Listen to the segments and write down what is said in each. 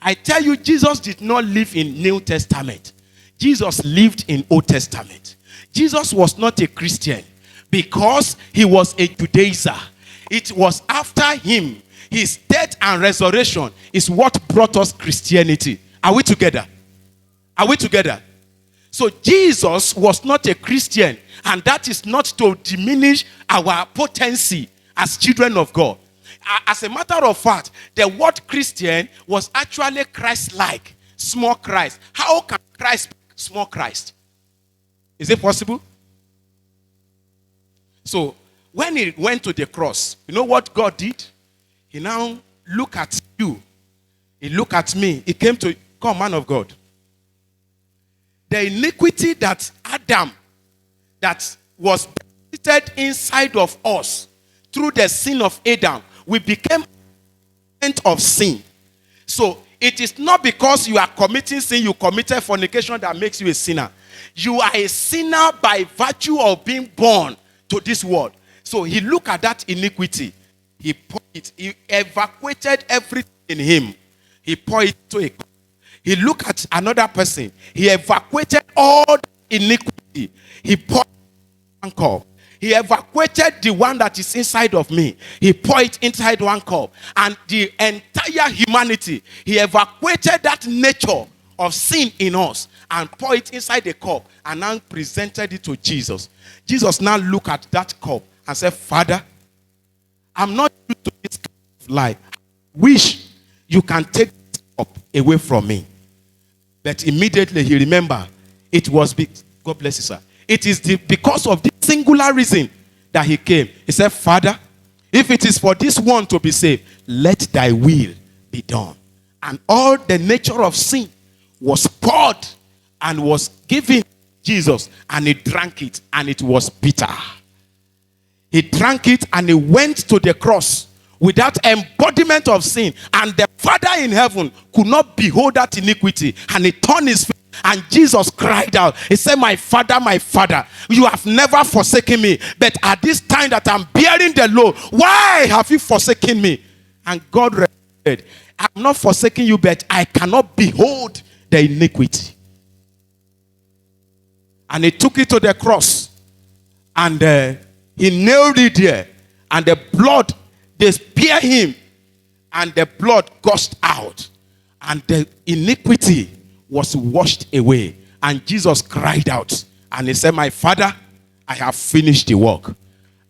I tell you, Jesus did not live in New Testament. Jesus lived in Old Testament. Jesus was not a Christian because he was a Judaizer. It was after him, his death and resurrection is what brought us Christianity. Are we together? Are we together? So Jesus was not a Christian, and that is not to diminish our potency as children of God. As a matter of fact, the word Christian was actually Christ-like, small Christ. How can Christ be small Christ? Is it possible? So when he went to the cross, you know what God did? He now looked at you. He looked at me. He came to, come, man of God. The iniquity that Adam, that was deposited inside of us through the sin of Adam, we became of sin. So it is not because you are committing sin, you committed fornication, that makes you a sinner. You are a sinner by virtue of being born to this world. So he looked at that iniquity. He poured it. He evacuated everything in him. He poured it to a cup. He looked at another person. He evacuated all iniquity. He poured one cup. He evacuated the one that is inside of me. He poured it inside one cup. And the entire humanity, he evacuated that nature of sin in us and poured it inside the cup and now presented it to Jesus. Jesus now looked at that cup and said, Father, I'm not used to this kind of life. I wish you can take this cup away from me. But immediately he remembered it was God bless you, sir. It is because of this singular reason that he came. He said, Father, if it is for this one to be saved, let thy will be done. And all the nature of sin was poured and was given Jesus, and he drank it, and it was bitter. He drank it and he went to the cross without embodiment of sin. And the Father in heaven could not behold that iniquity. And he turned his face and Jesus cried out. He said, my Father, you have never forsaken me. But at this time that I'm bearing the load, why have you forsaken me? And God replied, I'm not forsaking you, but I cannot behold the iniquity. And he took it to the cross. And he nailed it there. And the blood, they speared him. And the blood gushed out. And the iniquity was washed away. And Jesus cried out. And he said, my Father, I have finished the work.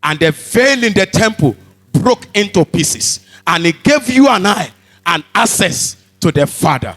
And the veil in the temple broke into pieces. And he gave you and I an access to the Father.